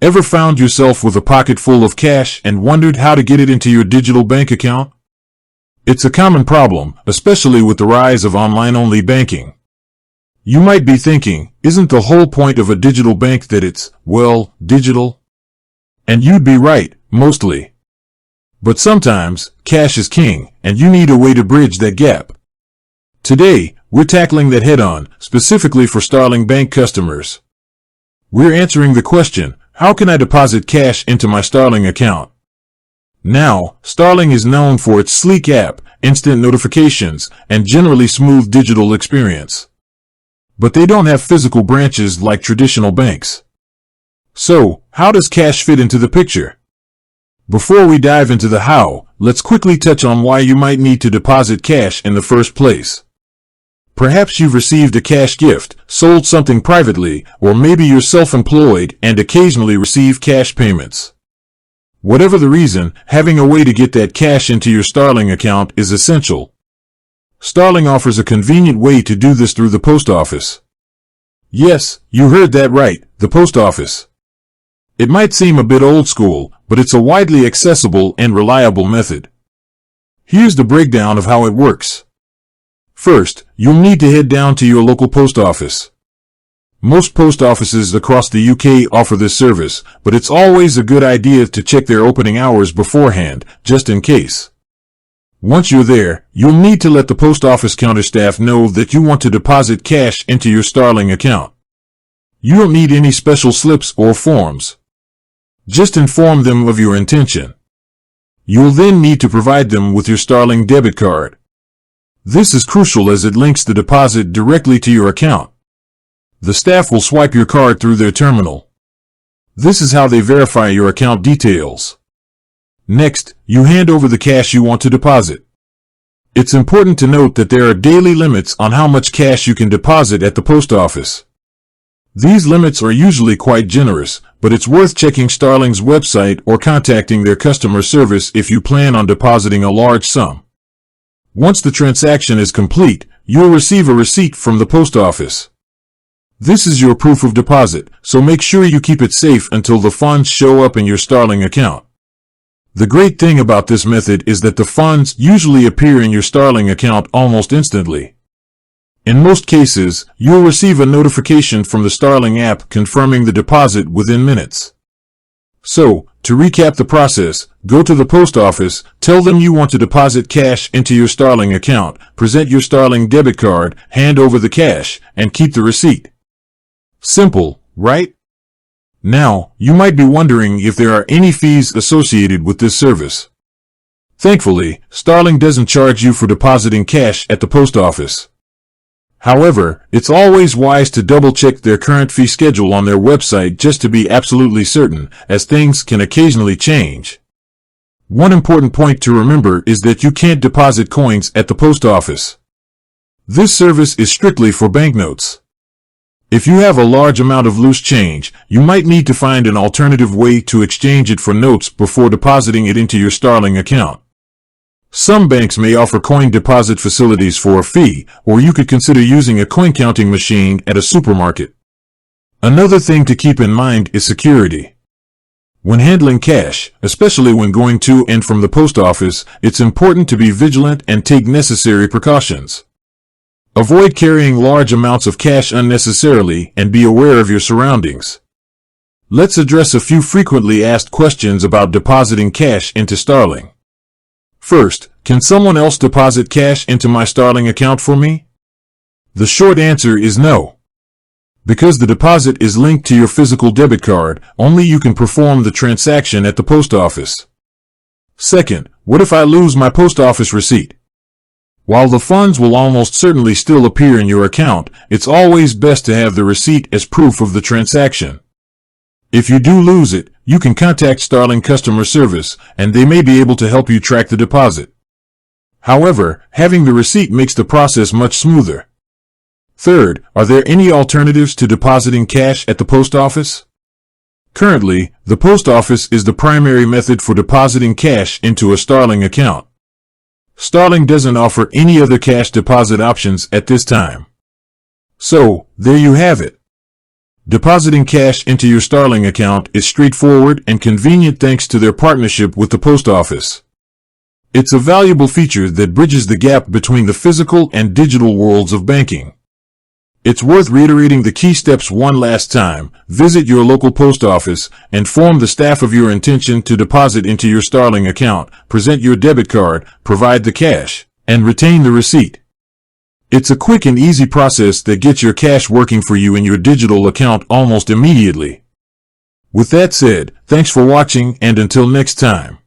Ever found yourself with a pocket full of cash and wondered how to get it into your digital bank account? It's a common problem, especially with the rise of online-only banking. You might be thinking, isn't the whole point of a digital bank that it's, well, digital? And you'd be right, mostly. But sometimes, cash is king, and you need a way to bridge that gap. Today, we're tackling that head-on, specifically for Starling Bank customers. We're answering the question, how can I deposit cash into my Starling account? Now, Starling is known for its sleek app, instant notifications, and generally smooth digital experience. But they don't have physical branches like traditional banks. So, how does cash fit into the picture? Before we dive into the how, let's quickly touch on why you might need to deposit cash in the first place. Perhaps you've received a cash gift, sold something privately, or maybe you're self-employed and occasionally receive cash payments. Whatever the reason, having a way to get that cash into your Starling account is essential. Starling offers a convenient way to do this through the post office. Yes, you heard that right, the post office. It might seem a bit old school, but it's a widely accessible and reliable method. Here's the breakdown of how it works. First, you'll need to head down to your local post office. Most post offices across the UK offer this service, but it's always a good idea to check their opening hours beforehand, just in case. Once you're there, you'll need to let the post office counter staff know that you want to deposit cash into your Starling account. You don't need any special slips or forms. Just inform them of your intention. You'll then need to provide them with your Starling debit card. This is crucial as it links the deposit directly to your account. The staff will swipe your card through their terminal. This is how they verify your account details. Next, you hand over the cash you want to deposit. It's important to note that there are daily limits on how much cash you can deposit at the post office. These limits are usually quite generous, but it's worth checking Starling's website or contacting their customer service if you plan on depositing a large sum. Once the transaction is complete, you'll receive a receipt from the post office. This is your proof of deposit, so make sure you keep it safe until the funds show up in your Starling account. The great thing about this method is that the funds usually appear in your Starling account almost instantly. In most cases, you'll receive a notification from the Starling app confirming the deposit within minutes. So, to recap the process, go to the post office, tell them you want to deposit cash into your Starling account, present your Starling debit card, hand over the cash, and keep the receipt. Simple, right? Now, you might be wondering if there are any fees associated with this service. Thankfully, Starling doesn't charge you for depositing cash at the post office. However, it's always wise to double-check their current fee schedule on their website just to be absolutely certain, as things can occasionally change. One important point to remember is that you can't deposit coins at the post office. This service is strictly for banknotes. If you have a large amount of loose change, you might need to find an alternative way to exchange it for notes before depositing it into your Starling account. Some banks may offer coin deposit facilities for a fee, or you could consider using a coin counting machine at a supermarket. Another thing to keep in mind is security. When handling cash, especially when going to and from the post office, it's important to be vigilant and take necessary precautions. Avoid carrying large amounts of cash unnecessarily and be aware of your surroundings. Let's address a few frequently asked questions about depositing cash into Starling. First, can someone else deposit cash into my Starling account for me? The short answer is no. Because the deposit is linked to your physical debit card, only you can perform the transaction at the post office. Second, what if I lose my post office receipt? While the funds will almost certainly still appear in your account, it's always best to have the receipt as proof of the transaction. If you do lose it, you can contact Starling customer service, and they may be able to help you track the deposit. However, having the receipt makes the process much smoother. Third, are there any alternatives to depositing cash at the post office? Currently, the post office is the primary method for depositing cash into a Starling account. Starling doesn't offer any other cash deposit options at this time. So, there you have it. Depositing cash into your Starling account is straightforward and convenient thanks to their partnership with the post office. It's a valuable feature that bridges the gap between the physical and digital worlds of banking. It's worth reiterating the key steps one last time. Visit your local post office, inform the staff of your intention to deposit into your Starling account, present your debit card, provide the cash, and retain the receipt. It's a quick and easy process that gets your cash working for you in your digital account almost immediately. With that said, thanks for watching, and until next time.